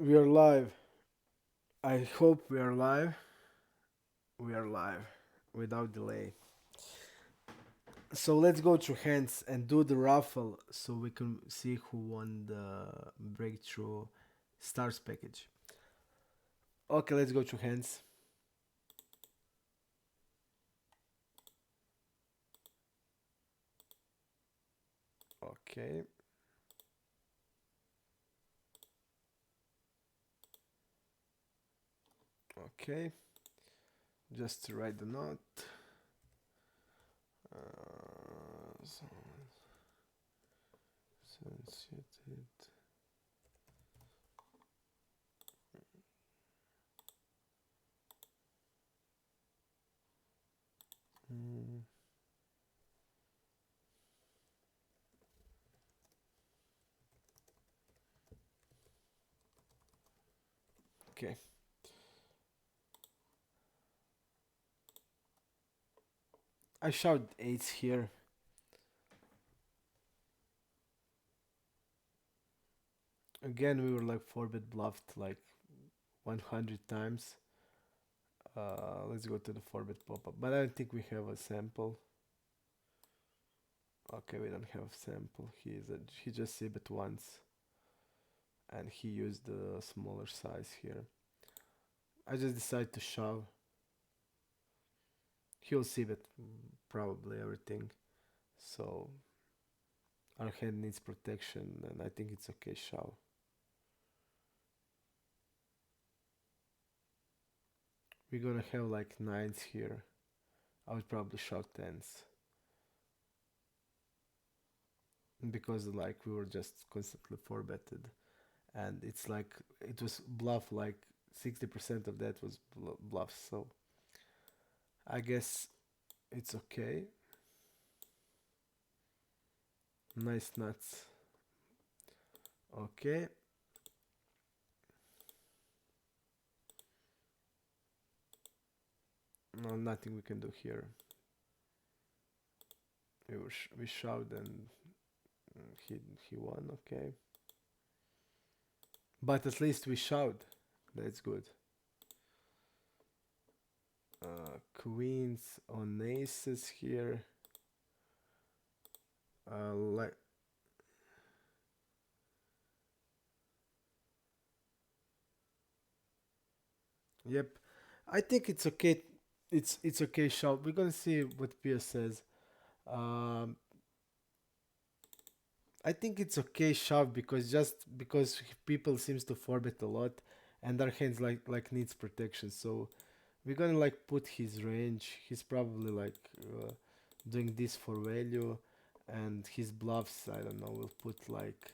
We are live. I hope we are live. We are live without delay. So let's go through hands and do the raffle so we can see who won the breakthrough stars package. Okay, let's go through hands. Okay. Okay. Just to write the note. So, sensitive. Mm, okay. I shout eights here. Again, we were like 4-bit bluffed like 100 times. Let's go to the 4-bit pop-up. But I don't think we have a sample. Okay, we don't have sample. He just saved it once, and he used the smaller size here. I just decided to shove. He'll save it probably everything. So our hand needs protection, and I think it's okay shove. We're gonna have like nines here. I would probably shove tens because like we were just constantly four betted, and it's like it was bluff like 60% of that was bluff. So I guess it's okay. Nice nuts. Okay. No, nothing we can do here. We shoved and he won. Okay. But at least we shoved. That's good. Queens on aces here. Like yep. I think it's okay. It's okay shove. We're gonna see what Pia says. Um, I think it's okay shove because just because people seems to forbet a lot, and our hands like needs protection. So we're gonna like put his range. He's probably like doing this for value, and his bluffs. I don't know. We'll put like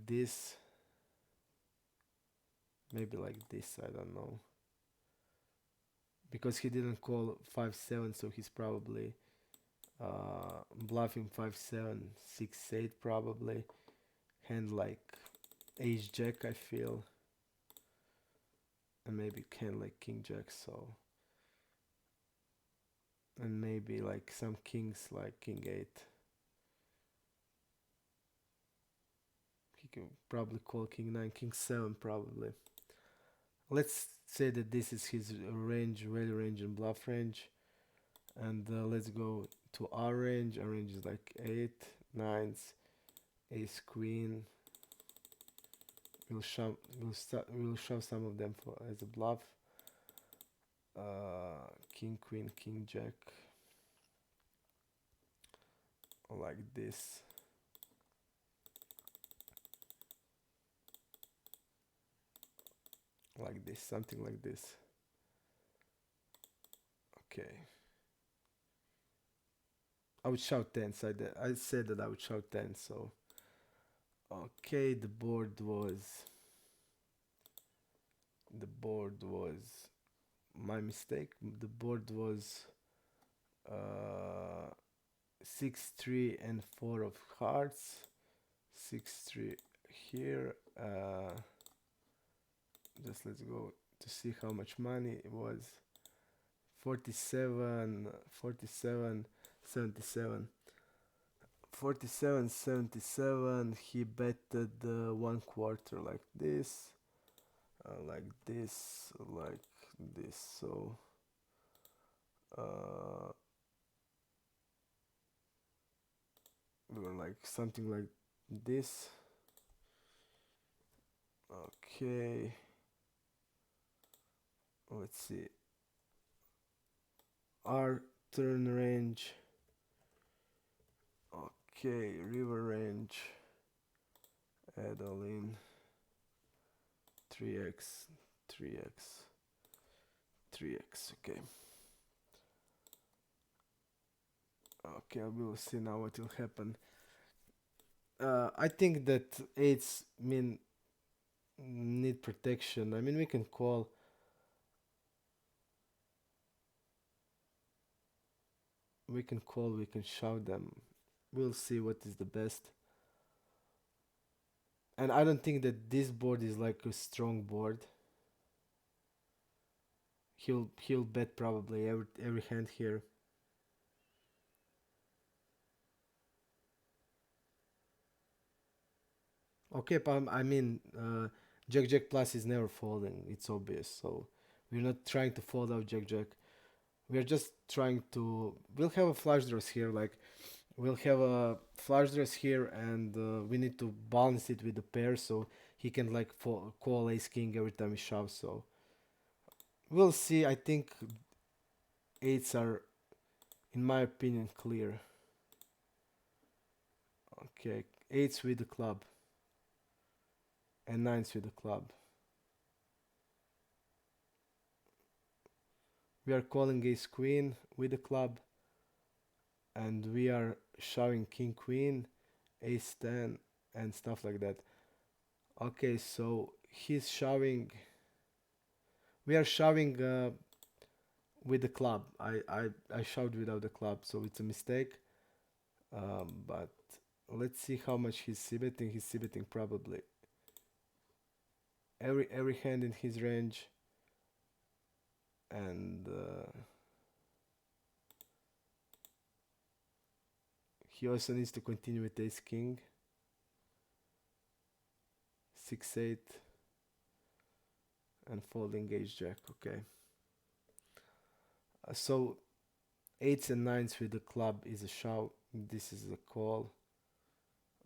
this, maybe like this. I don't know because he didn't call 5-7, so he's probably bluffing 5-7, 6-8 probably. Hand like ace jack, I feel, and maybe hand like king jack. So and maybe like some kings like king 8. He can probably call king 9, king 7 probably. Let's say that this is his range, value range and bluff range. And let's go to our range. Our range is like 8, 9s, ace queen. We'll shove some of them for as a bluff. King queen, king jack, like this. Like this, something like this. Okay. I would shout 10s. I said that I would shout 10, so okay, the board was my mistake. The board was uh 6-3 and 4 of hearts. 6-3 here. Just let's go to see how much money it was. 47, 47, 77. 47, 77. He betted one quarter like this, like this, like this. So uh, we were like something like this. Okay, let's see. Our turn range. Okay, river range. Add all in. 3x, 3x, 3x. Okay. Okay, we will see now what will happen. I think that eights mean need protection. I mean, we can call, we can shove them. We'll see what is the best. And I don't think that this board is like a strong board. He'll bet probably every hand here. Okay, but I mean, Jack Jack plus is never folding. It's obvious. So we're not trying to fold out Jack Jack. We're just trying to. We'll have a flush draws here. Like we'll have a flush draws here, and we need to balance it with the pair so he can like call ace king every time he shoves. So we'll see. I think eights are, in my opinion, clear. Okay, eights with the club and nines with the club. We are calling ace queen with the club, and we are shoving king queen, ace 10, and stuff like that. Okay, so he's shoving. We are shoving with the club. I shoved without the club, so it's a mistake. But let's see how much he's c-betting. He's c-betting probably every hand in his range, and he also needs to continue with ace king, 6-8, and folding ace jack. Okay. So eights and nines with the club is a shove. This is a call.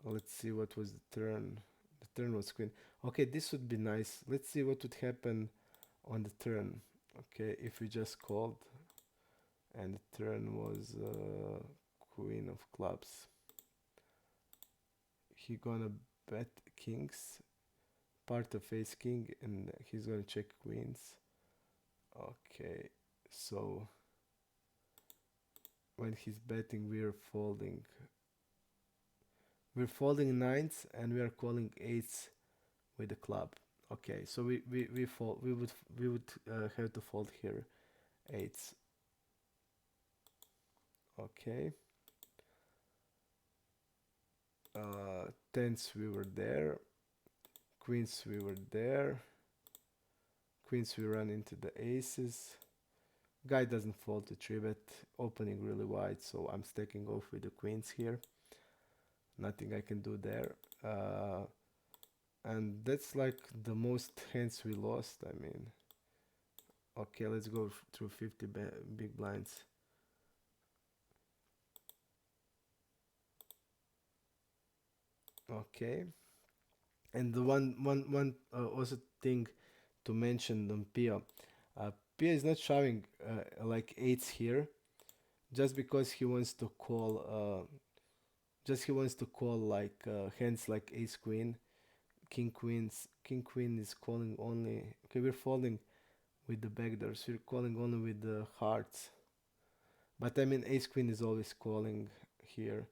Let's see what was the turn. The turn was queen. Okay, this would be nice. Let's see what would happen on the turn. Okay, if we just called and the turn was queen of clubs. He gonna bet kings, part of ace king, and he's gonna check queens. Okay, so when he's betting, we're folding. We're folding nines and we are calling eights with the club. Okay, so we fold. We would have to fold here eights. Okay. Tens we were there. Queens we were there. Queens we run into the aces. Guy doesn't fold to 3-bet, opening really wide, so I'm stacking off with the queens here. Nothing I can do there. And that's like the most hands we lost. I mean, okay, let's go through 50 big blinds. Okay, and the one also thing to mention on Pia. Pia is not showing like eights here, just because he wants to call. Just he wants to call like hands like ace queen, king queens. King queen is calling only. Okay, we're folding with the backdoors. We're calling only with the hearts. But I mean, ace queen is always calling here.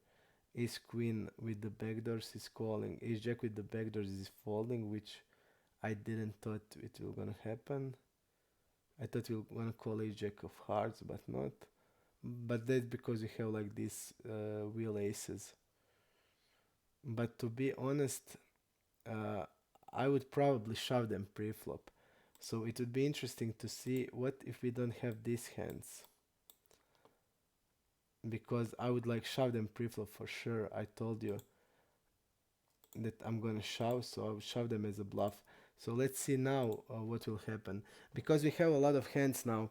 Ace queen with the backdoors is calling. Ace jack with the backdoors is folding, which I didn't thought it will gonna happen. I thought we were gonna call ace jack of hearts, but not. But that's because we have like these wheel aces. But to be honest, uh, I would probably shove them pre-flop. So it would be interesting to see what if we don't have these hands. because I would like shove them pre-flop for sure. I told you that I'm gonna shove, so I will shove them as a bluff. So let's see now what will happen, because we have a lot of hands now.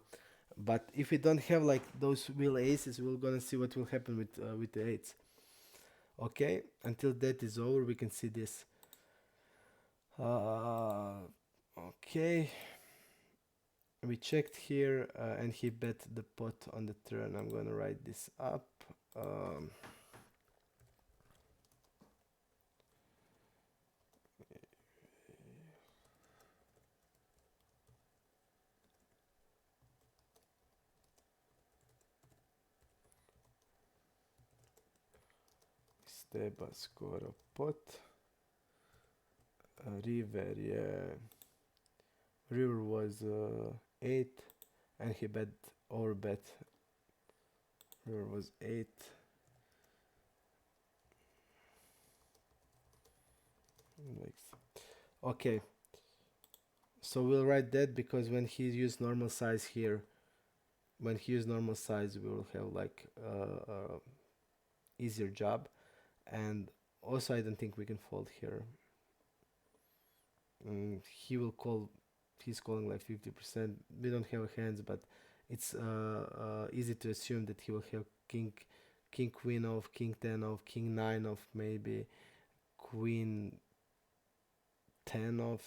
But if we don't have like those wheel aces, we're gonna see what will happen with the eights. Okay, until that is over, we can see this. Uh, okay, we checked here and he bet the pot on the turn. I'm gonna write this up. Um, Steba skoro pot. River, yeah. River was 8 and he bet or bet. River was 8. Okay, so we'll write that because when he used normal size here, when he used normal size, we will have like easier job. And also, I don't think we can fold here. He will call. He's calling like 50%. We don't have hands, but it's easy to assume that he will have king queen of, king 10 of, king 9 of, maybe queen 10 of,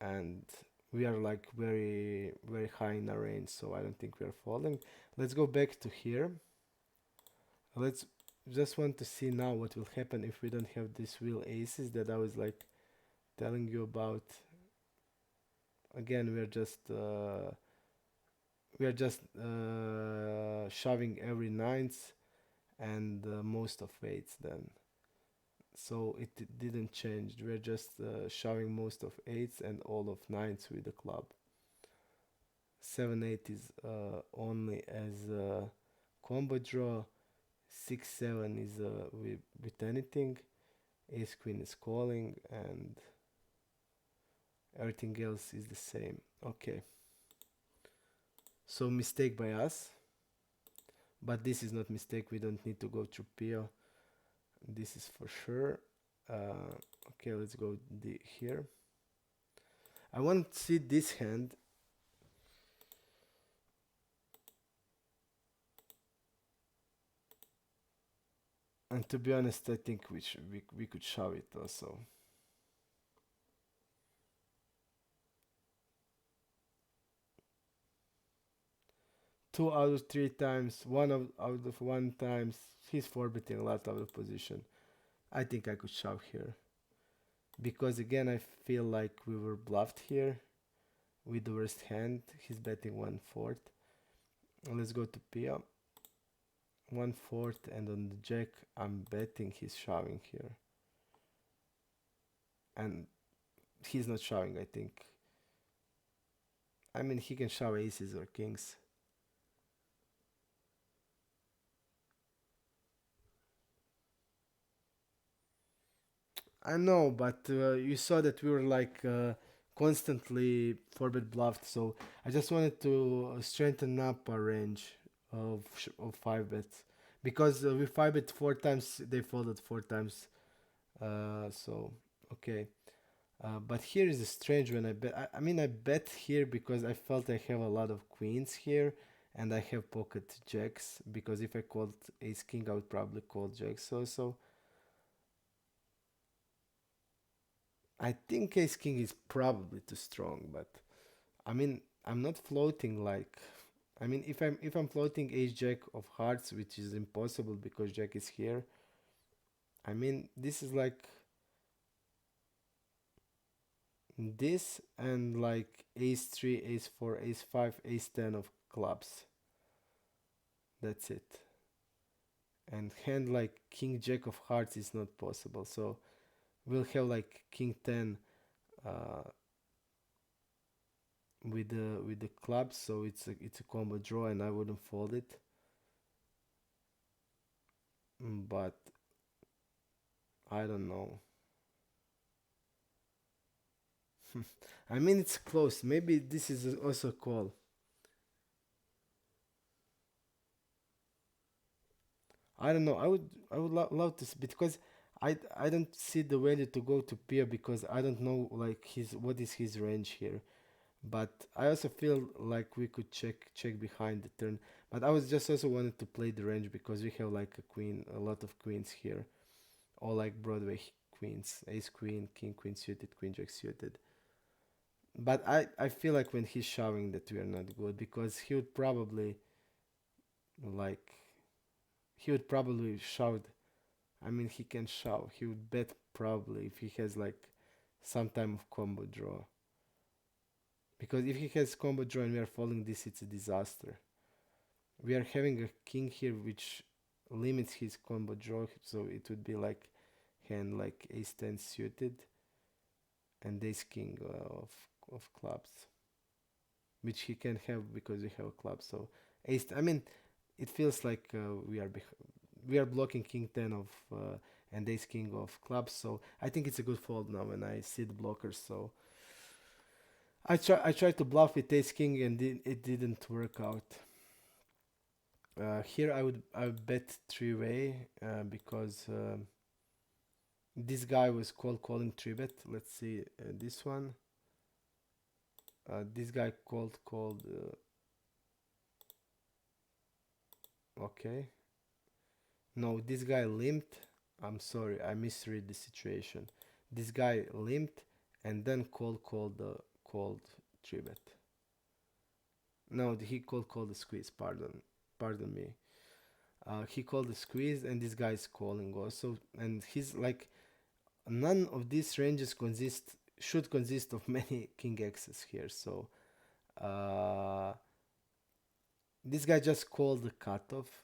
and we are like very high in our range, so I don't think we are folding. Let's go back to here. Let's just want to see now what will happen if we don't have these wheel aces that I was like telling you about. Again, we are just shoving every nines and most of eights then. So it didn't change. We're just shoving most of eights and all of nines with the club. 7-8 is only as a combo draw. 6-7 is with anything. Ace queen is calling and everything else is the same. Okay. So mistake by us. But this is not mistake. We don't need to go through Pio. This is for sure. Okay, let's go here. I want to see this hand. And to be honest, I think we could shove it also. Two out of three times, out of one times, he's forfeiting a lot out of position. I think I could shove here. Because again, I feel like we were bluffed here with the worst hand. He's betting 1/4. Let's go to Pia. 1/4, and on the jack, I'm betting he's shoving here. And he's not shoving, I think. I mean, he can shove aces or kings. I know, but you saw that we were like constantly 4-bet bluffed, so I just wanted to strengthen up our range of 5 bets, because we 5-bet 4 times, they folded 4 times. So okay, but here is a strange when I bet. I mean, I bet here because I felt I have a lot of queens here, and I have pocket jacks. Because if I called ace king, I would probably call jacks also. I think ace king is probably too strong, but I mean, I'm not floating like. I mean, if I'm floating ace jack of hearts, which is impossible because jack is here. I mean, this is like this and like ace 3, ace 4, ace 5, ace 10 of clubs. That's it. And hand like king jack of hearts is not possible. So we'll have like king 10 uh, with the clubs, so it's a combo draw, and I wouldn't fold it. But I don't know. I mean, it's close. Maybe this is also a call. I don't know. I would love to see, because I don't see the value to go to Pia, because I don't know like his what is his range here. But I also feel like we could check behind the turn. But I was just also wanted to play the range because we have like a queen, a lot of queens here, all like Broadway queens, ace queen, king queen suited, queen jack suited. But I feel like when he's shoving that we are not good, because like he would probably shove. I mean, he can shove. He would bet probably if he has like some time of combo draw. Because if he has combo draw and we are following this, it's a disaster. We are having a king here which limits his combo draw, so it would be like hand like ace 10 suited and ace king of clubs, which he can have because we have a club. So ace, I mean, it feels like we are blocking king 10 of and ace king of clubs. So I think it's a good fold now when I see the blockers. So I tried to bluff with ace king and it didn't work out. Here I would bet three way because this guy was calling three bet. Let's see this one. This guy called. Okay. No, this guy limped. I'm sorry, I misread the situation. This guy limped and then called three bet. No, he called the squeeze. Pardon me. He called the squeeze, and this guy is calling also, and he's like, none of these ranges should consist of many king x's here. So uh, this guy just called the cutoff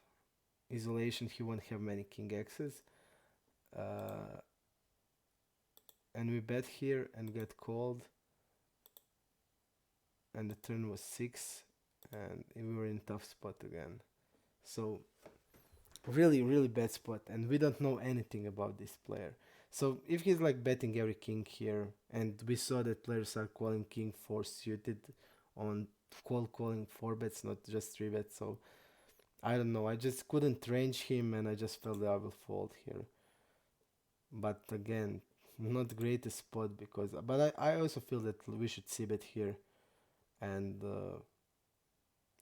isolation. He won't have many king x's, uh, and we bet here and get called, and the turn was six, and we were in tough spot again. So really really bad spot, and we don't know anything about this player. So if he's like betting every king here, and we saw that players are calling king 4 suited on calling 4 bets, not just 3 bets. So I don't know, I just couldn't range him, and I just felt that I will fold here. But again, not greatest spot, because but I also feel that we should see bet here, and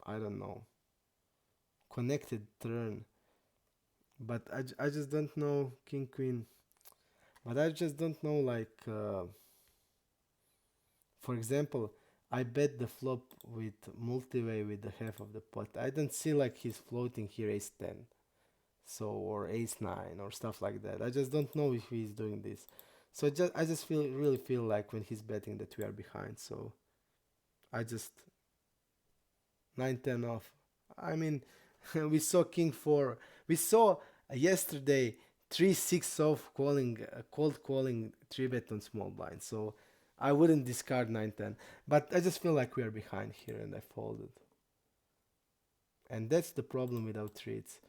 I don't know, connected turn. But I just don't know king queen. But I just don't know, like, for example, I bet the flop with multi-way with the half of the pot. I don't see like he's floating here ace 10, so, or ace 9 or stuff like that. I just don't know if he's doing this. So I just really feel like when he's betting that we are behind. So I just 9-10 off. I mean, we saw king 4. We saw yesterday 3-6 off cold calling 3 bet on small blind. So I wouldn't discard 9-10. But I just feel like we are behind here, and I folded. And that's the problem without treats.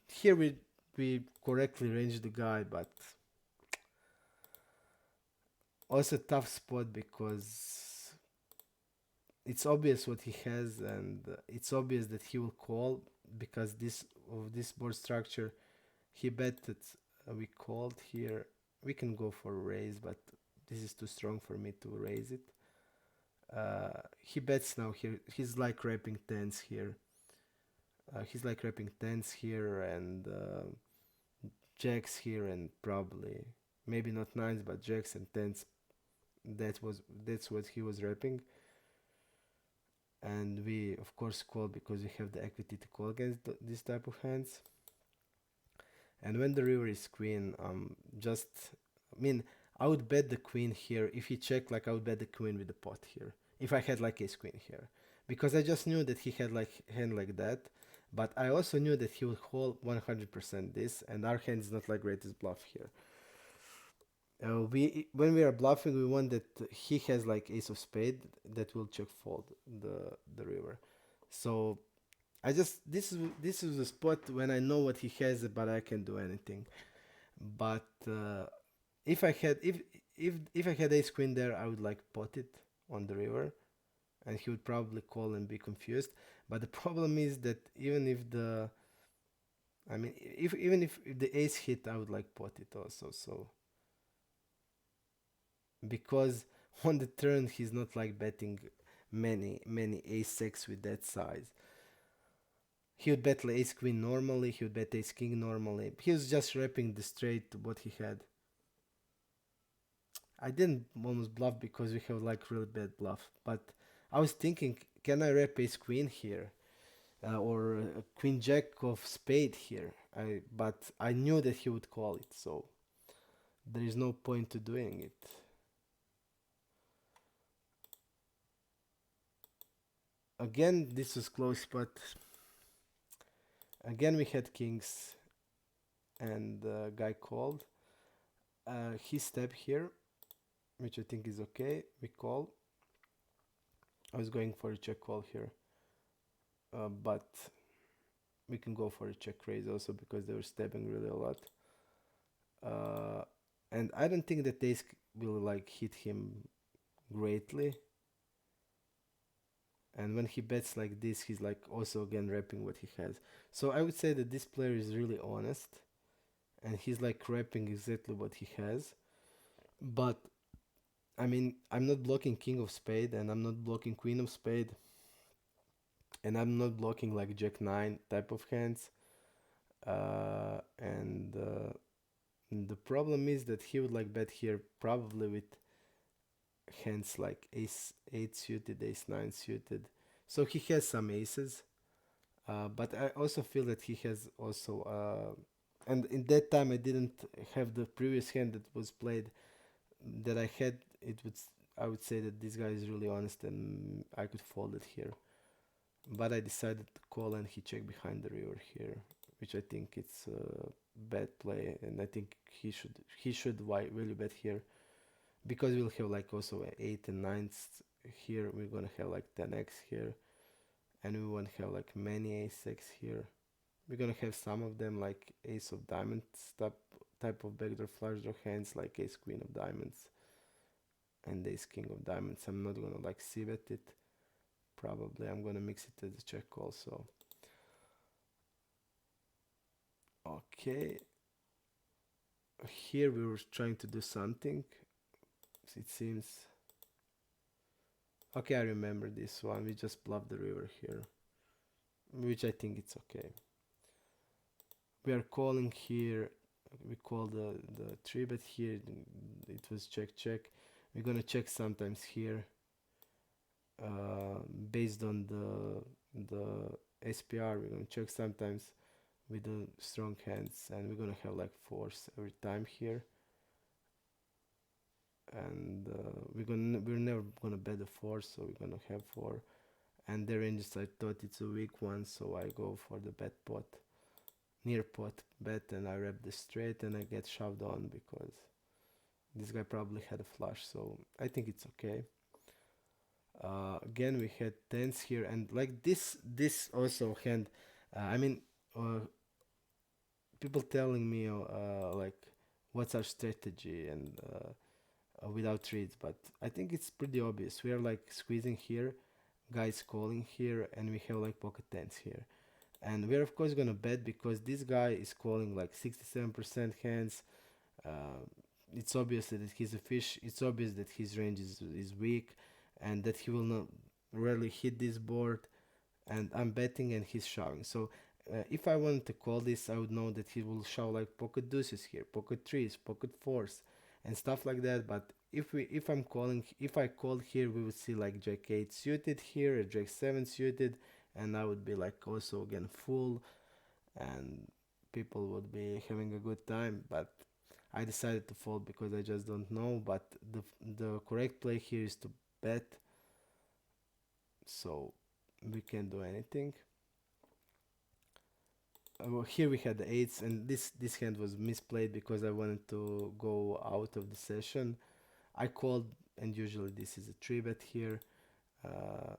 Here we correctly range the guy, but also tough spot, because it's obvious what he has, and it's obvious that he will call, because this board structure he betted. We called here. We can go for a raise, but this is too strong for me to raise it. He bets now here. He's like wrapping tens here. He's like wrapping tens here, and jacks here, and probably maybe not nines, but jacks and tens. That's what he was wrapping. And we of course call because we have the equity to call against this type of hands. And when the river is queen, just, I mean, I would bet the queen here. If he checked, like, I would bet the queen with the pot here. If I had like ace queen here, because I just knew that he had like hand like that. But I also knew that he would hold 100% this, and our hand is not like greatest bluff here. We when we are bluffing, we want that he has like ace of spade that will check fold the river. So I just this is the spot when I know what he has, but I can do anything. But if I had if I had ace queen there, I would like pot it on the river, and he would probably call and be confused. But the problem is that even if the I mean, if even if the ace hit, I would like pot it also. So because on the turn he's not like betting many ace x with that size. He would bet like ace queen normally. He would bet ace king normally. He was just wrapping the straight what he had. I didn't almost bluff because we have like really bad bluff. But I was thinking, can I wrap ace queen here? Or queen jack of spade here. But I knew that he would call it, so there is no point to doing it. Again, this was close, but again we had kings and guy called. He stepped here, which I think is okay. We call. I was going for a check call here, but we can go for a check raise also because they were stepping really a lot. Uh, and I don't think that ace will like hit him greatly. And when he bets like this, he's like also again wrapping what he has. So I would say that this player is really honest, and he's like wrapping exactly what he has. But I mean, I'm not blocking king of spade, and I'm not blocking queen of spade, and I'm not blocking like jack nine type of hands. And the problem is that he would like bet here probably with hands like ace 8 suited, ace 9 suited. So he has some aces, but I also feel that he has also. And in that time, I didn't have the previous hand that was played that I had. It would I would say that this guy is really honest, and I could fold it here. But I decided to call, and he checked behind the river here, which I think it's a bad play, and I think he should really bet here because we'll have like also 8 and 9s here. We're gonna have like 10x here, and we won't have like many ace x here. We're gonna have some of them like ace of diamonds type of backdoor flush draw hands like ace queen of diamonds and ace king of diamonds. I'm not gonna like c-bet it. Probably I'm gonna mix it as a check also. Okay, here we were trying to do something. It seems. Okay, I remember this one. We just bluff the river here, which I think it's okay. We are calling here. We call the 3-bet here. It was check check. We're gonna check sometimes here, based on the SPR. We're gonna check sometimes with the strong hands, and we're gonna have like fours every time here. And we're never gonna bet the four, so we're gonna have four. And the ranges, I thought it's a weak one, so I go for the bet pot, near pot bet, and I wrap the straight, and I get shoved on because this guy probably had a flush, so I think it's okay. Again, we had tens here, and like this also hand. I mean, people telling me like what's our strategy and without reads, but I think it's pretty obvious. We are like squeezing here, guys calling here, and we have like pocket tens here. And we're of course gonna bet because this guy is calling like 67% hands. Uh, it's obvious that he's a fish. It's obvious that his range is weak, and that he will not rarely hit this board. And I'm betting, and he's shoving. So if I wanted to call this, I would know that he will shove like pocket deuces here, pocket threes, pocket fours, and stuff like that. But if I called here, we would see like jack 8 suited here, jack 7 suited, and I would be like also again full, and people would be having a good time. But I decided to fold because I just don't know. But the correct play here is to bet, so we can't do anything. Well, here we had the eights, and this hand was misplayed because I wanted to go out of the session. I called, and usually this is a 3-bet here. Uh,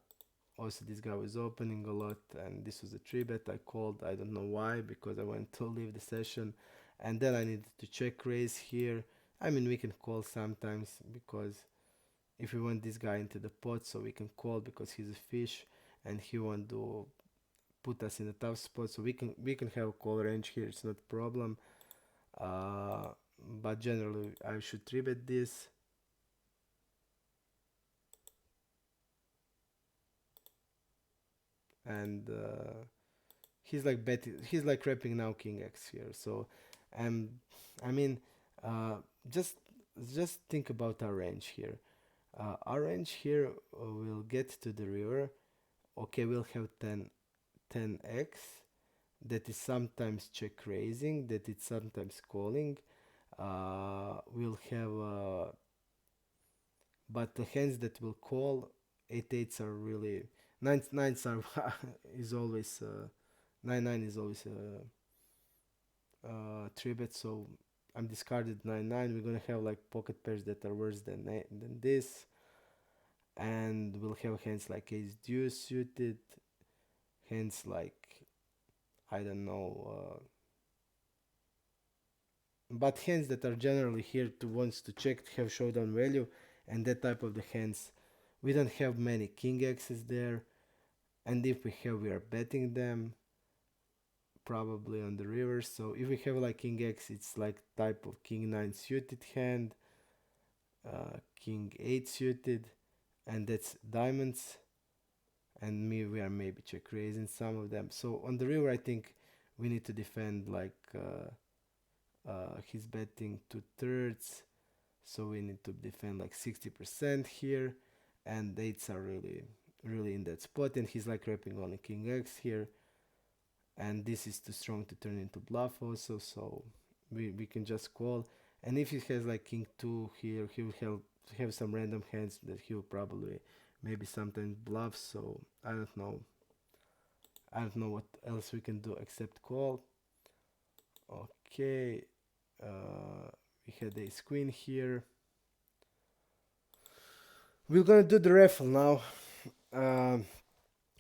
Also, this guy was opening a lot, and this was a 3-bet. I called. I don't know why, because I wanted to leave the session, and then I needed to check raise here. I mean, we can call sometimes because if we want this guy into the pot, so we can call because he's a fish, and he won't do put us in a tough spot. So we can have a call range here. It's not a problem. Uh, but generally, I should three bet this. And he's like betting. He's like repping now King X here. So, um, I mean, uh, just just think about our range here. Our range here will get to the river. Okay, we'll have 10x. That is sometimes check raising. That is sometimes calling. We'll have, but the hands that will call, 8 8s are really, nines are is always 9 9 is always three bet. So I'm discarded 9 9. We're gonna have like pocket pairs that are worse than this, and we'll have hands like ace deuce suited, hands like, I don't know, but hands that are generally here to wants to check to have showdown value, and that type of the hands. We don't have many king x's there, and if we have, we are betting them probably on the river. So if we have like king x, it's like type of king 9 suited hand, king 8 suited, and that's diamonds. And me, we are maybe check raising some of them. So on the river, I think we need to defend like he's betting 2/3, so we need to defend like 60% here, and eights are really in that spot, and he's like wrapping only king x here, and this is too strong to turn into bluff also, so we can just call. And if he has like king 2 here, he will have some random hands that he will probably maybe sometimes bluff. So I don't know what else we can do except call. Okay, we had ace queen here. We're gonna do the raffle now. Um,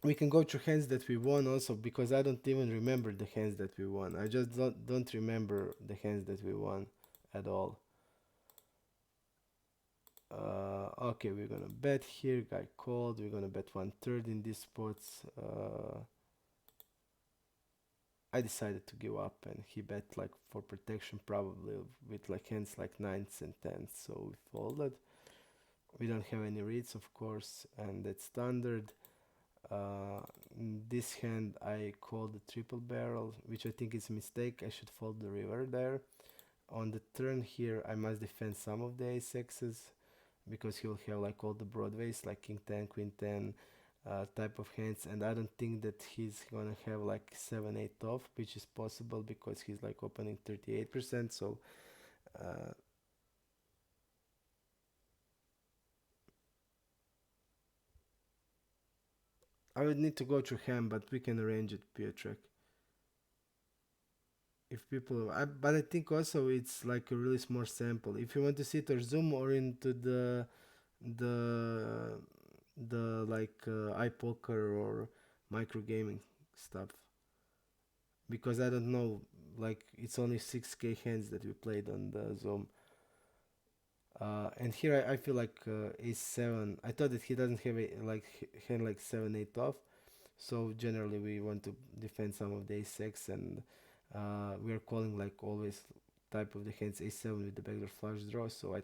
we can go through hands that we won also, because I don't even remember the hands that we won. I just don't remember the hands that we won at all. Okay, we're gonna bet here. Guy called. We're gonna bet 1/3 in these spots. I decided to give up, and he bet like for protection, probably with like hands like nines and tens. So we folded. We don't have any reads, of course, and that's standard. In this hand, I called the triple barrel, which I think is a mistake. I should fold the river there. On the turn here, I must defend some of the ace x's, because he will have like all the broadways, like king 10, queen 10 type of hands, and I don't think that he's gonna have like 7 8 off, which is possible because he's like opening 38%. So I would need to go through ham, but we can arrange it Pietrek. If people, but I think also it's like a really small sample. If you want to see it or zoom or into the the like iPoker or micro gaming stuff, because I don't know, like it's only 6k hands that we played on the Zoom. And here I feel like ace 7. I thought that he doesn't have a like hand like 7 8 off. So generally we want to defend some of the ace 6, and we are calling like always type of the hands ace 7 with the backdoor flush draw. So I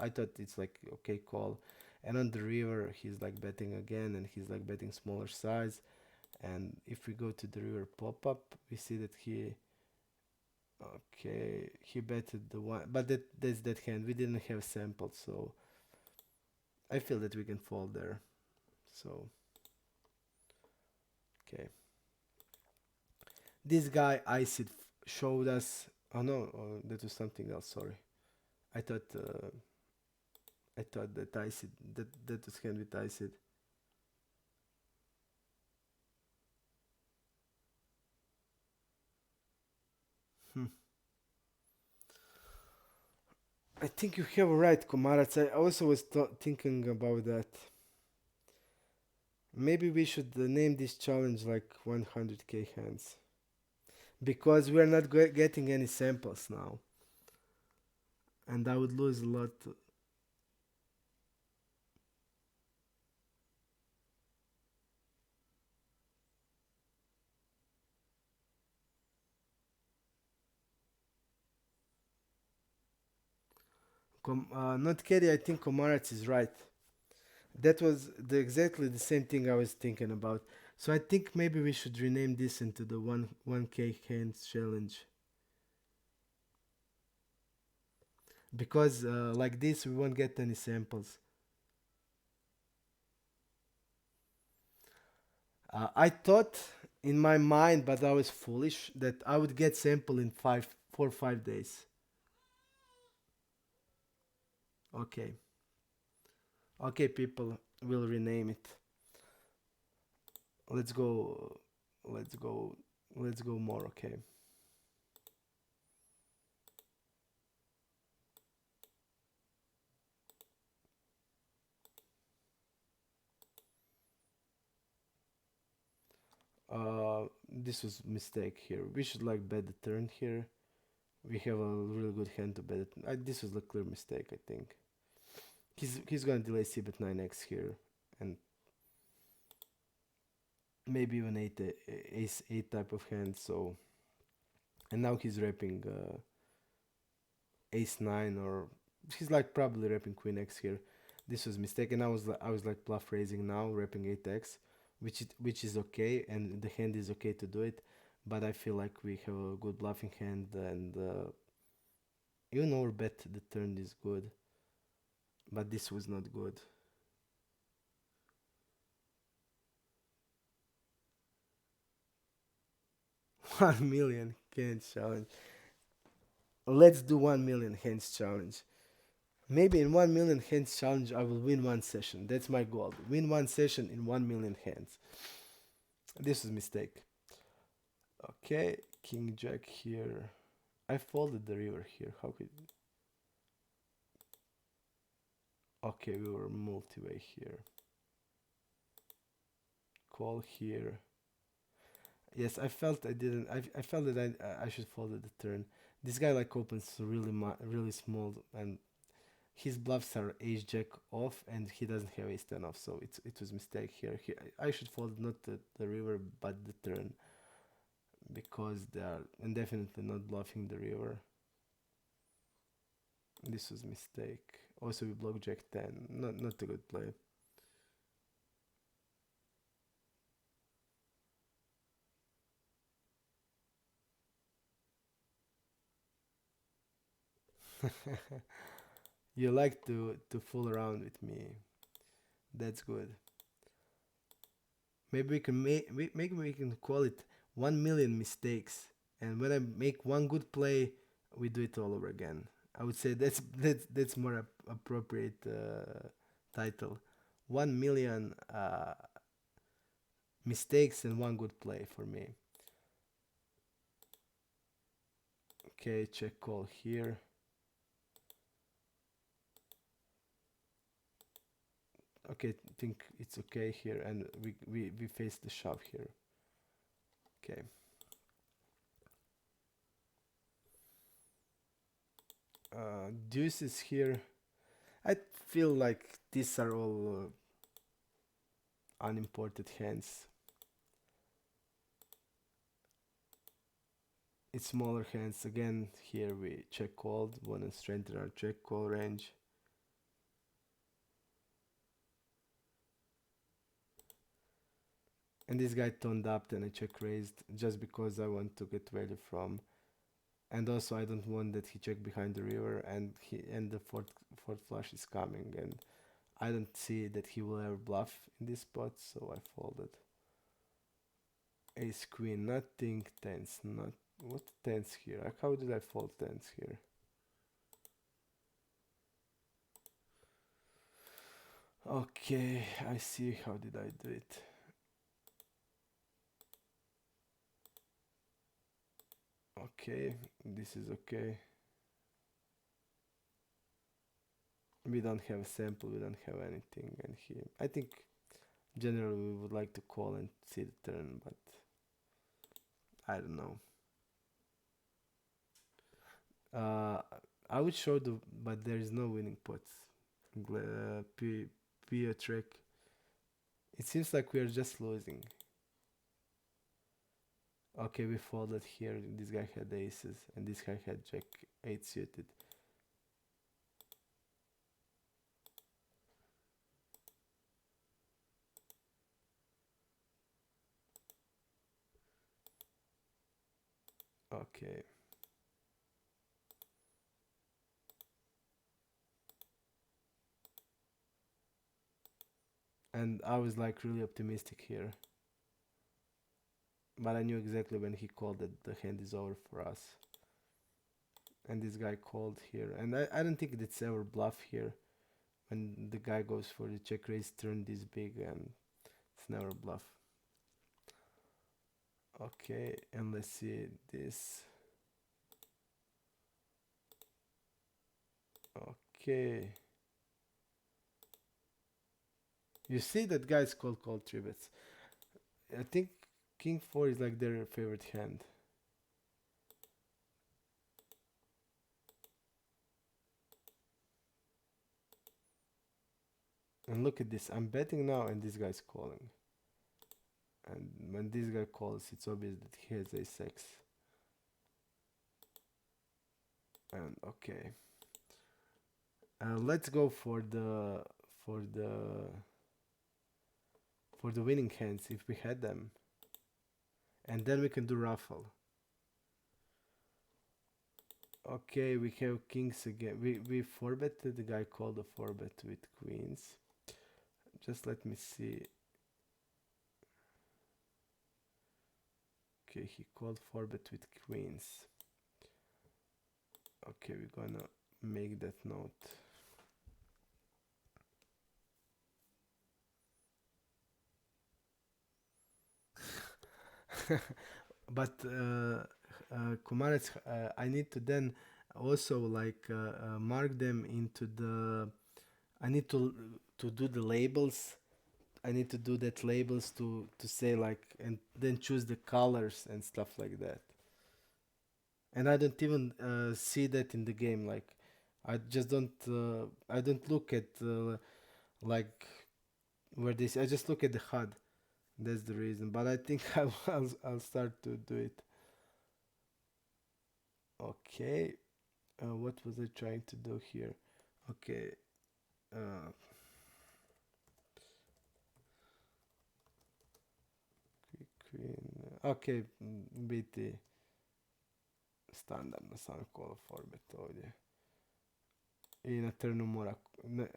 thought it's like okay call. And on the river he's like betting again, and he's like betting smaller size. And if we go to the river pop up, we see that he betted the one, but that's that hand. We didn't have samples, so I feel that we can fold there. So okay, this guy iced showed us. Oh no, that was something else. Sorry, I thought that iced that was hand with iced. Hmm. I think you have right, Komarac. I also was thinking about that. Maybe we should name this challenge like 100k hands, because we are not getting any samples now, and I would lose a lot. Not carry. I think Komarac is right. That was exactly the same thing I was thinking about. So I think maybe we should rename this into the 1K hands challenge, because like this we won't get any samples. I thought in my mind, but I was foolish, that I would get sample in 4 or 5 days. Okay, okay, people, we'll rename it. Let's go, let's go, let's go more. Okay. This was mistake here. We should like bet the turn here. We have a really good hand to bet it. This was a clear mistake, I think. He's gonna delay c bet 9x here, and maybe even ace 8 type of hand. So, and now he's rapping ace 9, or he's like probably rapping queen x here. This was mistake, and I was like bluff raising now, rapping 8x, which is okay, and the hand is okay to do it. But I feel like we have a good bluffing hand, and even our bet the turn is good, but this was not good. 1 million hands challenge. Let's do 1 million hands challenge. Maybe in 1 million hands challenge I will win one session. That's my goal. Win one session in 1 million hands. This was mistake. Okay, king jack here. I folded the river here. How could? Okay, we were multi-way here. Call here. Yes, I felt I didn't. I felt that I should fold at the turn. This guy like opens really small, and his bluffs are ace jack off, and he doesn't have ace 10 off. So it was mistake here. I should fold not the river but the turn, because they are, and definitely not bluffing the river. This was mistake. Also we block jack 10. Not a good play. You like to fool around with me. That's good. Maybe we can maybe we can call it 1 million mistakes, and when I make one good play, we do it all over again. I would say that's more appropriate title. 1 million mistakes and one good play for me. Okay, check call here. Okay, think it's okay here, and we face the shove here. Okay. Deuces here. I feel like these are all unimported hands. It's smaller hands. Again, here we check called, want to strengthen our check call range. And this guy turned up, and I check raised just because I want to get value from. And also I don't want that he check behind the river, and the fourth flush is coming, and I don't see that he will ever bluff in this spot, so I folded. Ace queen, nothing tens, not what tens here. Like, how did I fold tens here? Okay, I see. How did I do it? Okay, this is okay. We don't have a sample, we don't have anything, and here I think generally we would like to call and see the turn, but I don't know. Uh, I would show the, but there is no winning pots. P trick. It seems like we are just losing. Okay, we folded here. This guy had aces, and this guy had jack 8 suited. Okay. And I was like really optimistic here, but I knew exactly when he called that the hand is over for us. And this guy called here, and I don't think it's ever bluff here. When the guy goes for the check raise turn this big, and it's never bluff. Okay, and let's see this. Okay, you see that guy's called three bets. I think king four is like their favorite hand. And look at this, I'm betting now, and this guy's calling. And when this guy calls, it's obvious that he has ace x. And okay, let's go for the for the winning hands if we had them, and then we can do raffle. Okay, we have kings again. We four betted. The guy called a four bet with queens. Just let me see. Okay, he called four bet with queens. Okay, we're gonna make that note. But Kumarets, I need to then also like mark them into the. I need to do the labels. I need to do that labels to say like, and then choose the colors and stuff like that. And I don't even see that in the game. Like, I just don't. I don't look at like where this. I just look at the HUD. That's the reason. But I think I'll start to do it. Okay. What was I trying to do here? Okay. Uh, Queen. Okay, biti standardno sam call format ovdje. I na turnu mora,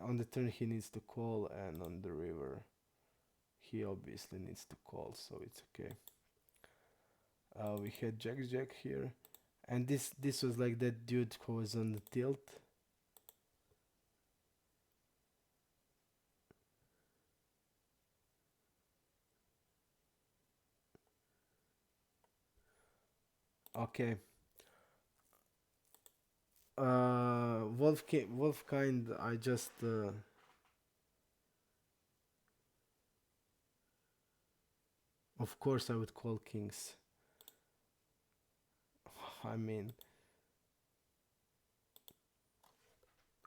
on the turn he needs to call, and on the river he obviously needs to call, so it's okay. We had Jack here, and this was like that dude who was on the tilt. Okay. Wolfkind, I just of course I would call kings. I mean,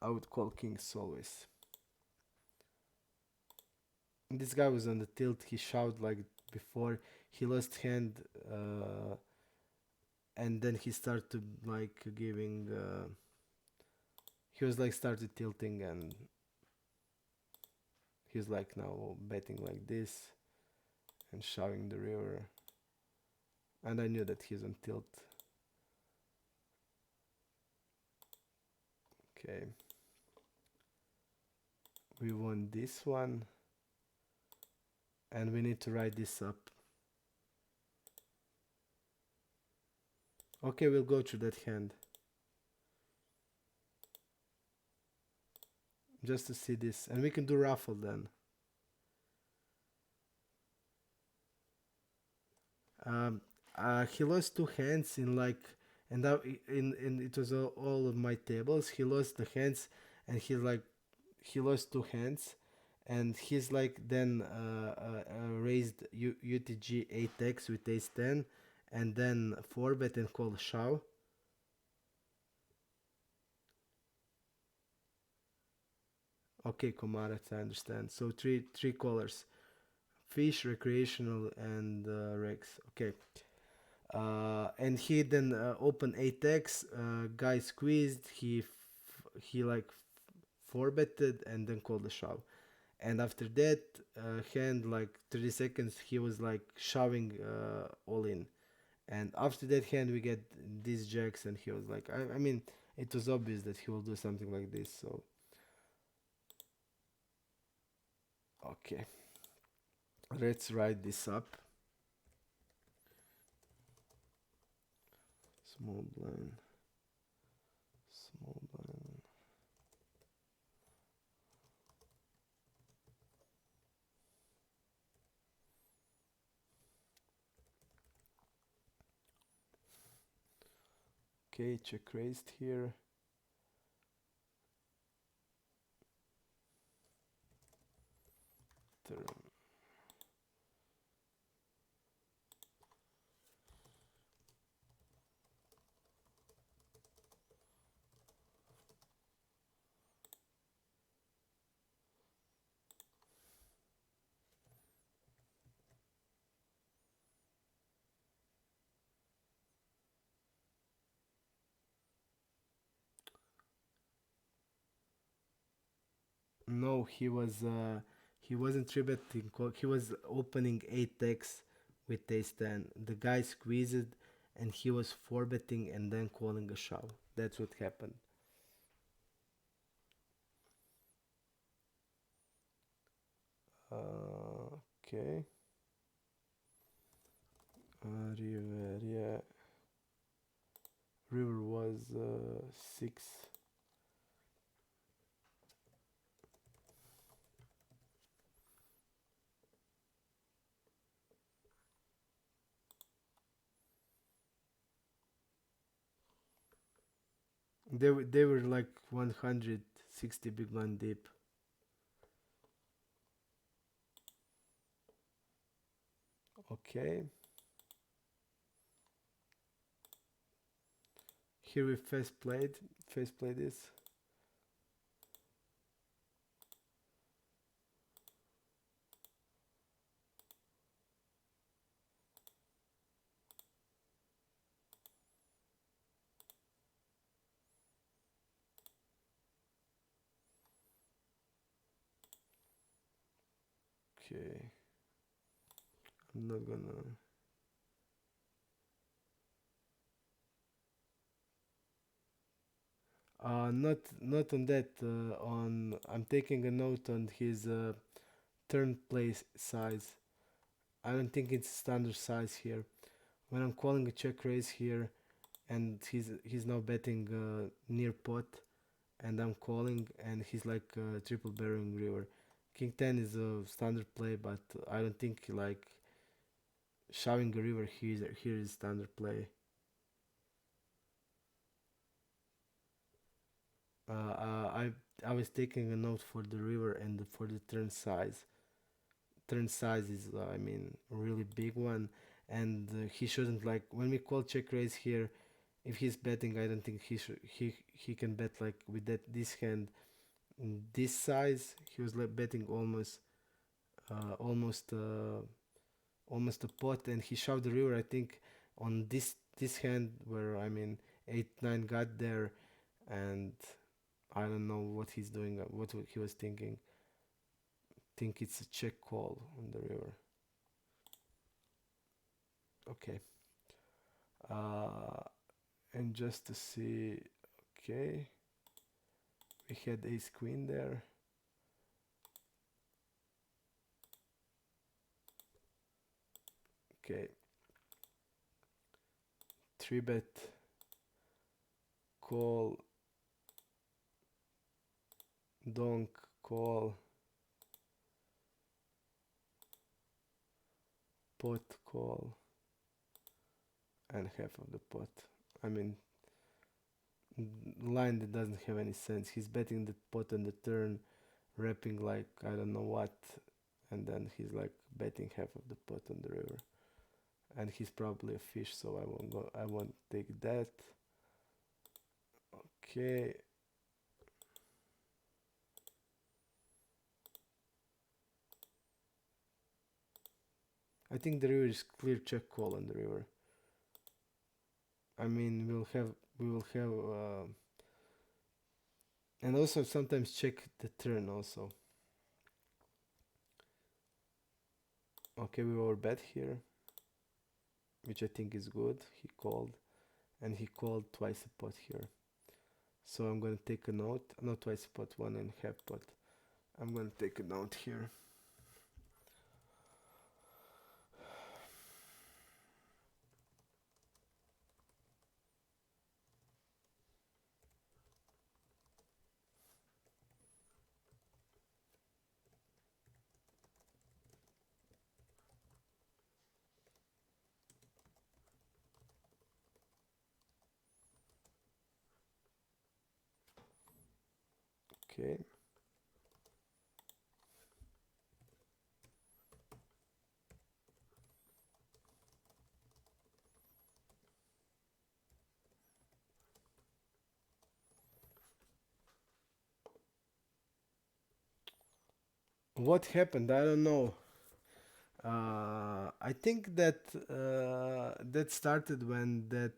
I would call kings always. This guy was on the tilt. He shouted like before. He lost hand, and then he started like giving. He was like started tilting, and he's like now betting like this and showing the river. And I knew that he's on tilt. Okay. We won this one, and we need to write this up. Okay, we'll go through that hand. Just to see this. And we can do raffle then. Um, he lost two hands in like, and that in it was all of my tables. He lost the hands, and he lost two hands, and he's like then raised UTG 8x with ace 10, and then 4 bet and called shove. Okay, Komarats, I understand. So three colors: fish, recreational, and Rex. Okay. And he then opened 8x. Guy squeezed. He like 4 betted and then called the shove. And after that, hand like 30 seconds, he was like shoving all in. And after that hand, we get these jacks, and he was like, I mean, it was obvious that he will do something like this. So okay, let's write this up. Small blind, small blind. Okay, check raised here. Turn. No, he wasn't three betting. He was opening 8x with ace 10. The guy squeezed, and he was four betting and then calling a shove. That's what happened. Okay. River, yeah. River was 6. They were like 160 big blind deep. Okay. Here we face played this. Okay. I'm not gonna. Not on that. On I'm taking a note on his turn play size. I don't think it's standard size here. When I'm calling a check raise here, and he's now betting near pot, and I'm calling, and he's like triple barreling river. King 10 is a standard play, but I don't think like shoving a river here is standard play. I was taking a note for the river and for the turn size. Turn size is I mean a really big one, and he shouldn't like when we call check raise here. If he's betting, I don't think he can bet like with that this hand this size. He was like betting uh, almost uh, almost a pot, and he shoved the river. I think on this hand where I mean 8-9 got there, and I don't know what he's doing, what he was thinking. Think it's a check call on the river. Okay. Uh, and just to see, okay, we had ace queen there. Okay, three bet, call, donk, call, pot, call, and half of the pot. I mean, line that doesn't have any sense. He's betting the pot on the turn, wrapping like I don't know what, and then he's like betting half of the pot on the river. And he's probably a fish, so I won't go. I won't take that. Okay. I think the river is clear check call on the river. I mean, we will have, and also sometimes check the turn also. Okay, we overbet here. which I think is good. He called, and he called twice a pot here. So I'm gonna take a note. Not twice a pot, 1.5 pot. I'm gonna take a note here. Okay. What happened? I don't know. I think that that started when that.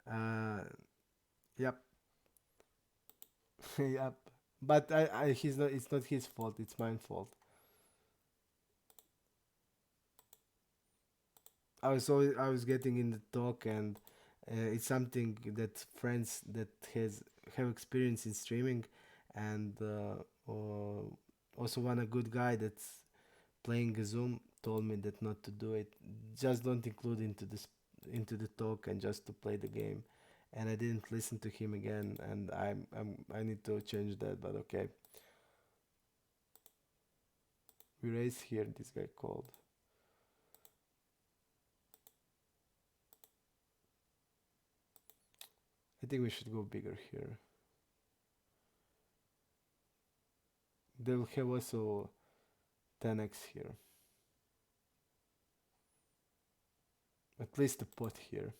Uh, yep, yep. But he's not. It's not his fault. It's my fault. I was getting in the talk, and it's something that friends that has have experience in streaming, and also one a good guy that's playing a Zoom told me that not to do it. Just don't include into the talk and just to play the game. And I didn't listen to him again, and I need to change that. But okay, we raise here. This guy called. I think we should go bigger here. They will have also 10x here. At least a pot here.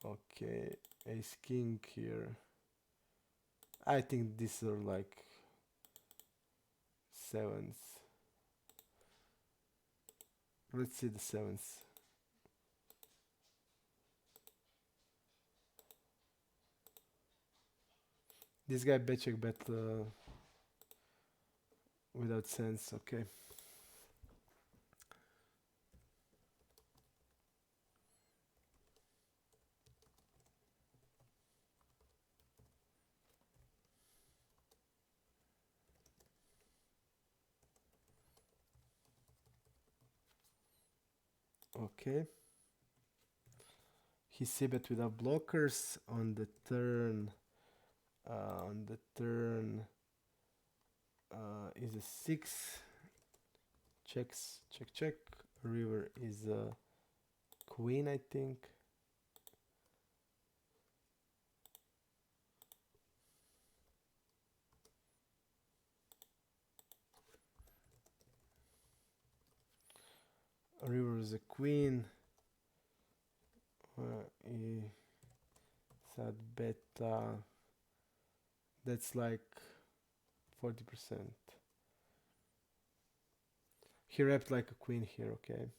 Okay, ace king here. I think these are like sevens. Let's see the sevens. This guy bet check bet without sense. Okay. Okay. He c-bet without blockers on the turn. On the turn is a 6. Checks, check, check. River is a queen, I think. River is a queen. Sad beta. That's like 40%. He wrapped like a queen here, okay.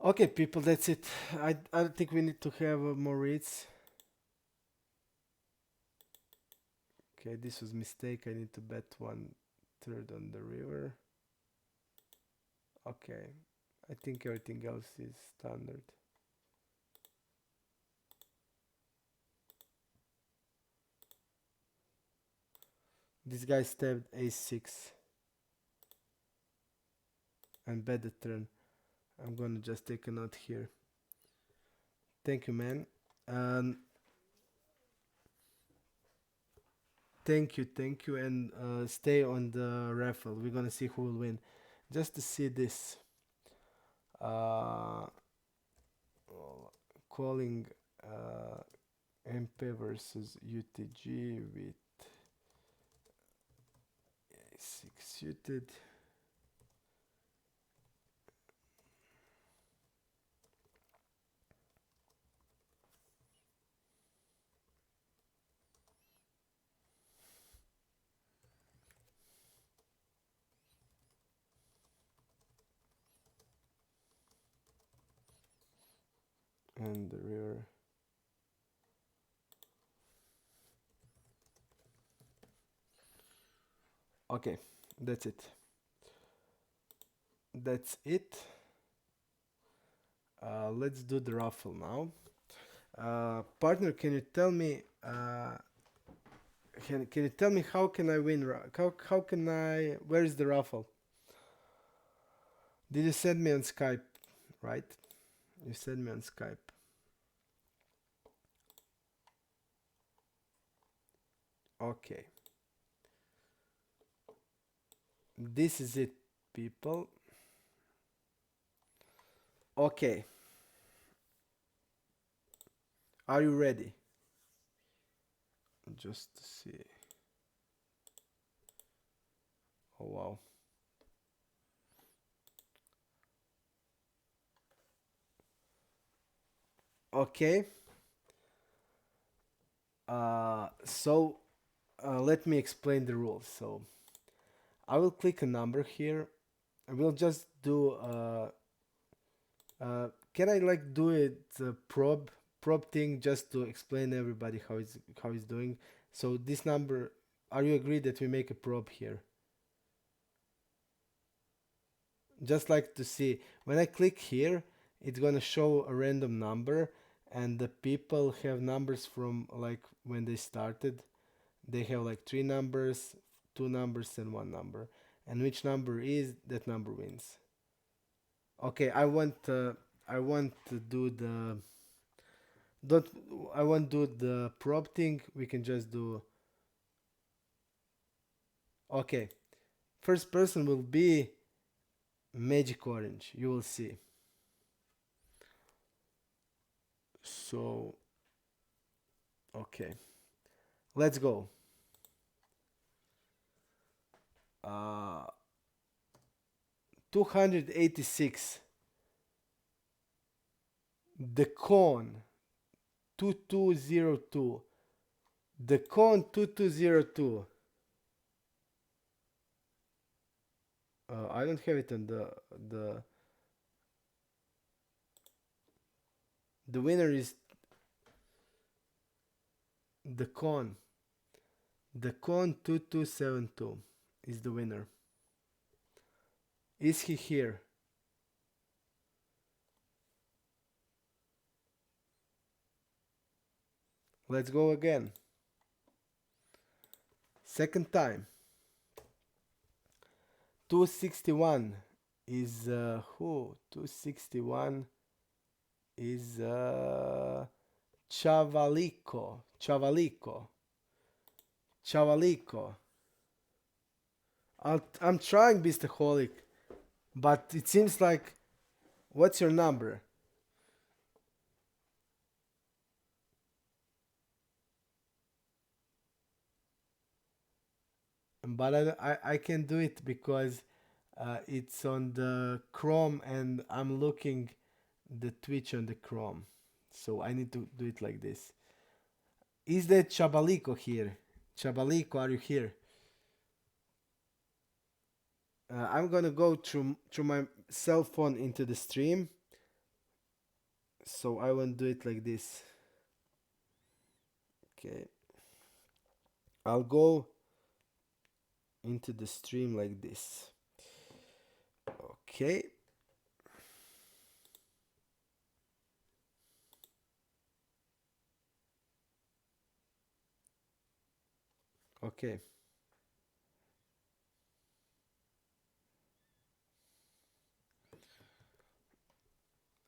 Okay, people, that's it. I don't think we need to have more reads. Okay, this was mistake. I need to bet 1/3 on the river. Okay, I think everything else is standard. This guy stabbed a6 and bet the turn. I'm gonna just take a note here. Thank you, man. Thank you, and stay on the raffle. We're gonna see who will win. Just to see this, uh, calling MP versus UTG with 6 suited. And the river. Okay, that's it. That's it. Let's do the raffle now. Partner, can you tell me? Can you tell me how can I win? How can I? Where is the raffle? Did you send me on Skype? Right? You sent me on Skype. Okay. This is it, people. Okay. Are you ready? Just to see. Oh wow. Okay. So let me explain the rules. So I will click a number here. We'll just do can I like do it probe thing just to explain everybody how it's doing. So this number, are you agreed that we make a probe here? Just like to see when I click here, it's gonna show a random number, and the people have numbers from like when they started. They have like three numbers, two numbers, and one number. And which number is that number wins. Okay, I want to do the don't I want to do the probe thing. We can just do okay. First person will be Magic Orange. You will see. So okay, let's go. Uh, 286. The cone 2202. The cone 2202. I don't have it on the the winner is the cone. The cone 2272 is the winner. Is he here? Let's go again. Second time. 261 is who? 261 is Chavalico. Chavalico. Chavalico. I'm trying, Beastaholic, but it seems like. What's your number? But I can do it because it's on the Chrome and I'm looking the Twitch on the Chrome. So I need to do it like this. Is that Chabalico here? Chabalico, are you here? I'm gonna go through my cell phone into the stream. So I won't do it like this. Okay. I'll go into the stream like this. Okay. Okay.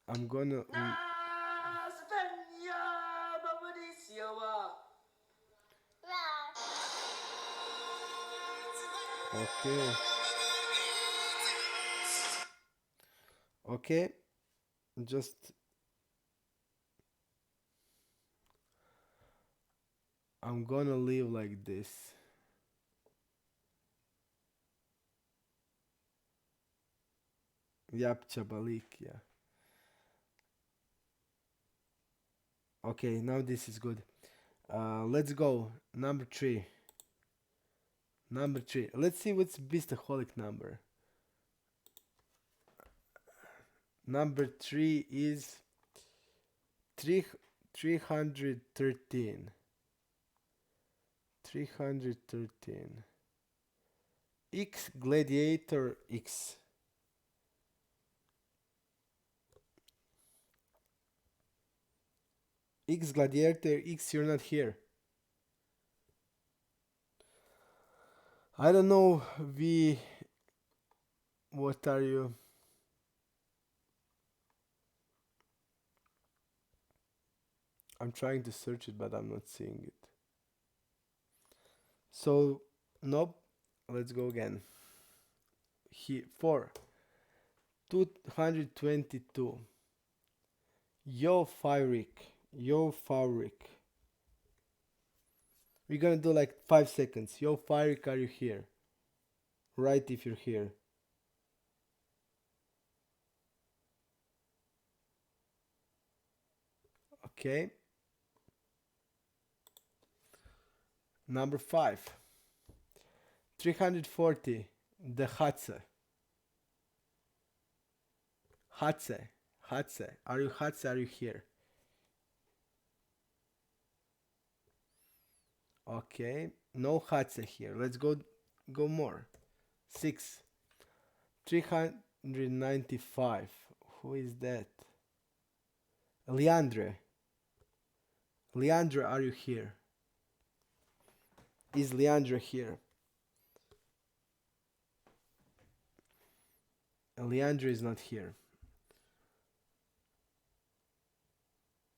I'm gonna. Okay. Okay. Just. I'm gonna leave like this. Yep, Chabalik, yeah. Okay, now this is good. Let's go. Number three. Number three. Let's see what's Beastaholic number. Number three is three 313. 313. X Gladiator X. X Gladiator, X, you're not here. I don't know, V, what are you? I'm trying to search it, but I'm not seeing it. So, nope. Let's go again. Here, 4, 222. Yo, Fyric. Yo, Fyric. We're gonna do like 5 seconds. Yo, Fyric, are you here? Right if you're here. Okay. Number 5. 340. The Hatse. Hatse. Hatse. Are you Hatse? Are you here? Okay. No Hatse here. Let's go more. 6. 395. Who is that? Leandre. Leandre, are you here? Is Leandre here? Leandre is not here.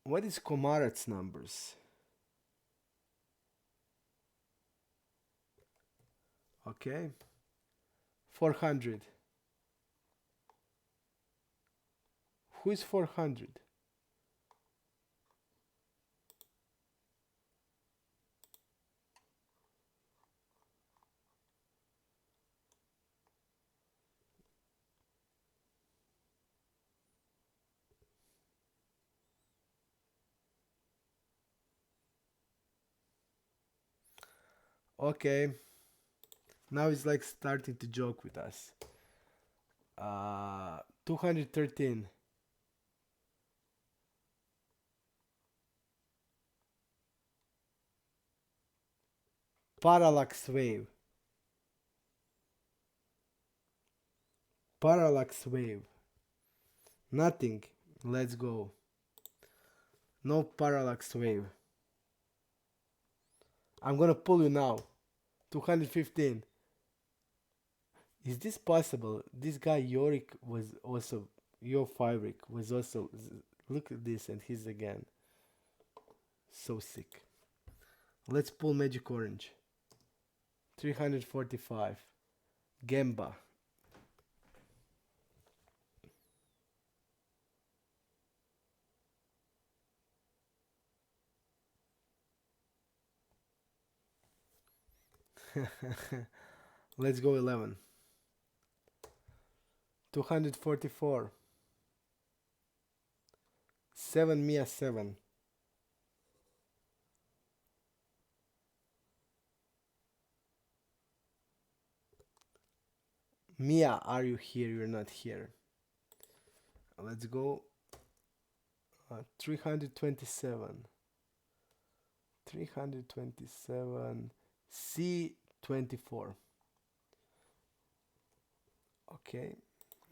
What is Komarat's numbers? Okay. 400. Who is 400? Okay. Now he's like starting to joke with us. 213. Parallax wave. Parallax wave. Nothing. Let's go. No parallax wave. I'm gonna pull you now. 215. Is this possible? This guy Yorick was also your Fyric was also look at this and he's again. So sick. Let's pull Magic Orange. 345. Gemba. Let's go 11. 244. 7 Mia 7. Mia, are you here? You're not here. Let's go 327. 327. C24. Okay,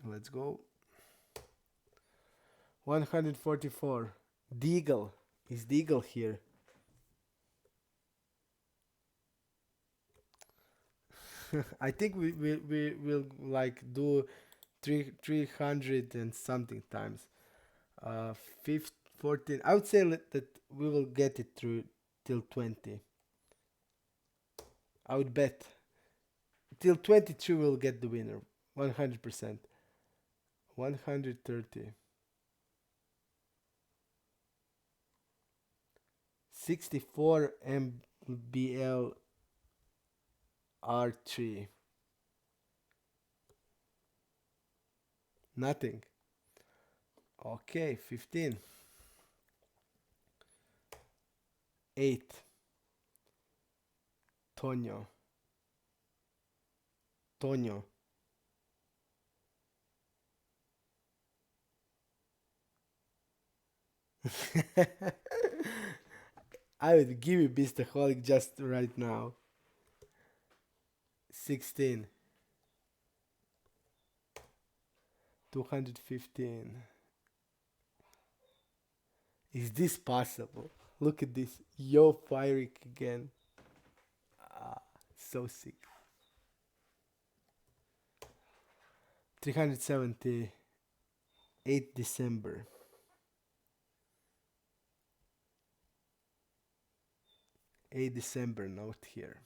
let's go. 144. Deagle. Is Deagle here? I think we will like do 300 and something times. 14. I would say that we will get it through till 20. I would bet till 22 we'll get the winner. 100%. 130. 64 MBL R3. Nothing. Okay, 15. 8. Tonio. Tonio. I would give you Beastaholic just right now. 16. 215. Is this possible? Look at this. Yo, firing again. Ah, so sick. 378 December. 8 December note here.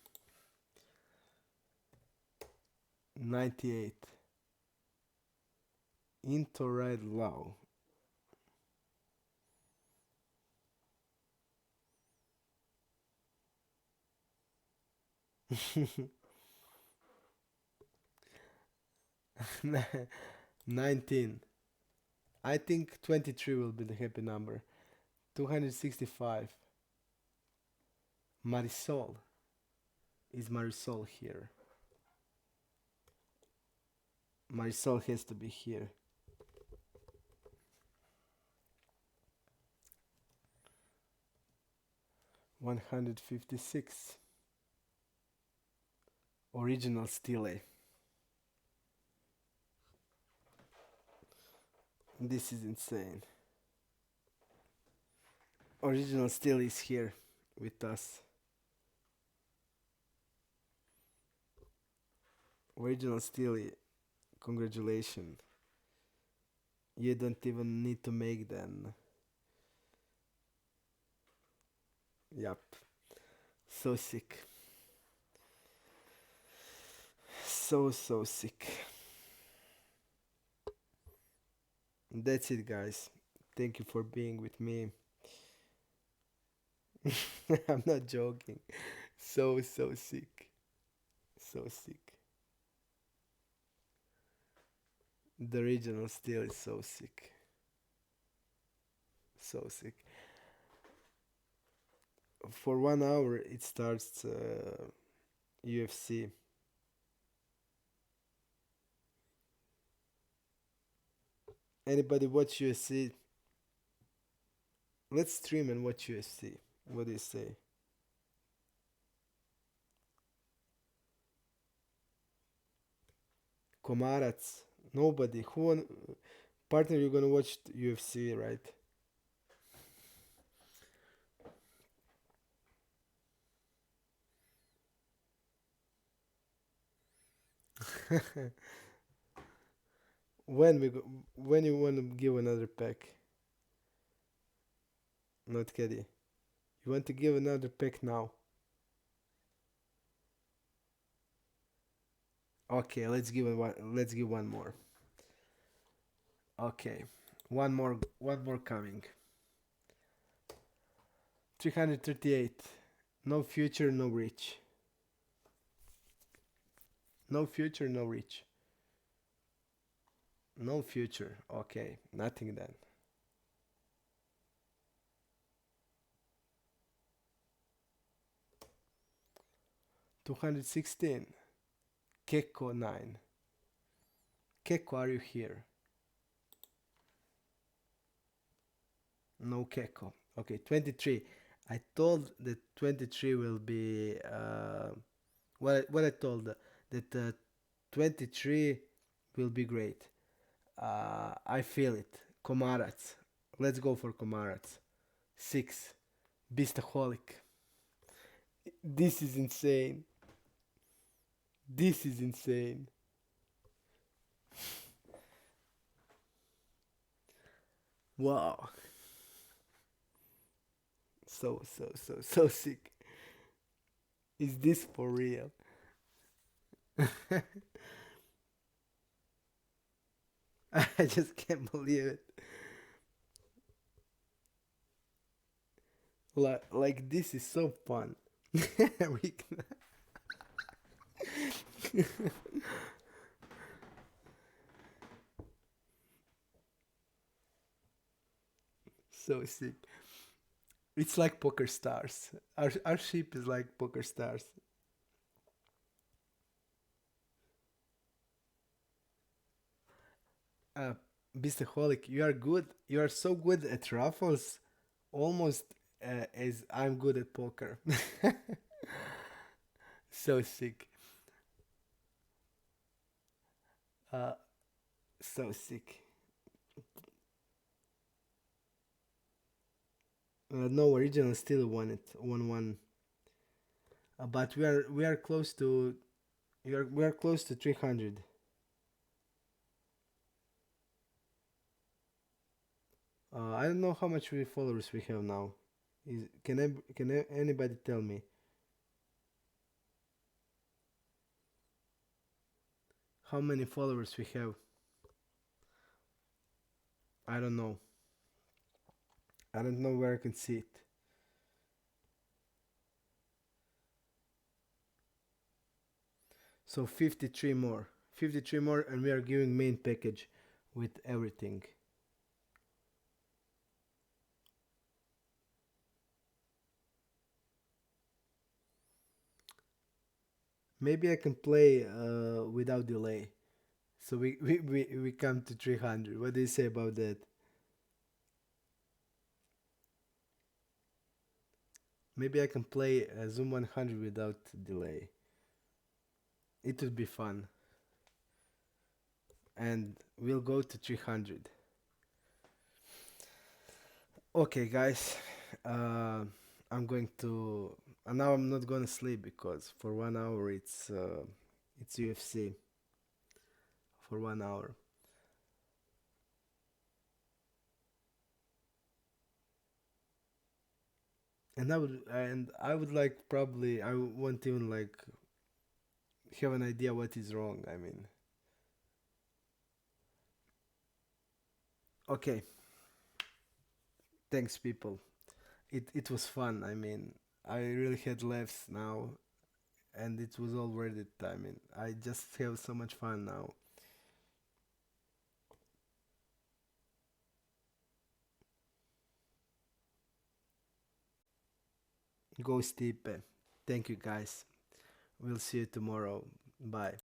98. Into red low. Ni- 19. I think 23 will be the happy number. 265. Marisol. Is Marisol here? Marisol has to be here. 156. Original stele. This is insane. Original stele is here with us. Original stele, congratulations. You don't even need to make them. Yup. So sick. So sick. That's it, guys. Thank you for being with me. I'm not joking. So sick. So sick. The original steel is so sick. So sick. For 1 hour, it starts UFC. Anybody watch UFC? Let's stream and watch UFC. What do you say? Komarac? Nobody. Partner, you're gonna watch UFC, right? When you want to give another pack? Not Keddy. You want to give another pack now? Okay, let's give one more. Okay. One more coming. 338. No future, no reach. No future, no reach. No future. Okay, nothing then. 216. Keko 9. Keko, are you here? No Keko. Okay, 23. I told that 23 will be. What I told that 23 will be great. I feel it. Komarac. Let's go for Komarac. 6. Beastaholic. This is insane. This is insane. Wow. So sick. Is this for real? I just can't believe it. Like this is so fun. We can- so sick. It's like poker stars. Our ship is like poker stars. Uh, Beastaholic, you are good. You are so good at raffles, almost as I'm good at poker. So sick. Uh, so sick. No, original still won it, 1-1. But we are close to we are close to 300. I don't know how much followers we have now. Anybody tell me how many followers we have? I don't know. I don't know where I can see it. So 53 more. 53 more, and we are giving main package with everything. Maybe I can play without delay. So we come to 300. What do you say about that? Maybe I can play Zoom 100 without delay. It would be fun. And we'll go to 300. Okay, guys. Uh, I'm going to. And now I'm not gonna sleep because for 1 hour it's UFC for 1 hour. And I would like probably I won't even like have an idea what is wrong. I mean, okay, thanks people. It was fun. I mean, I really had laughs now, and it was all worth it. I mean, I just have so much fun now. Go Stipe. Thank you guys. We'll see you tomorrow. Bye.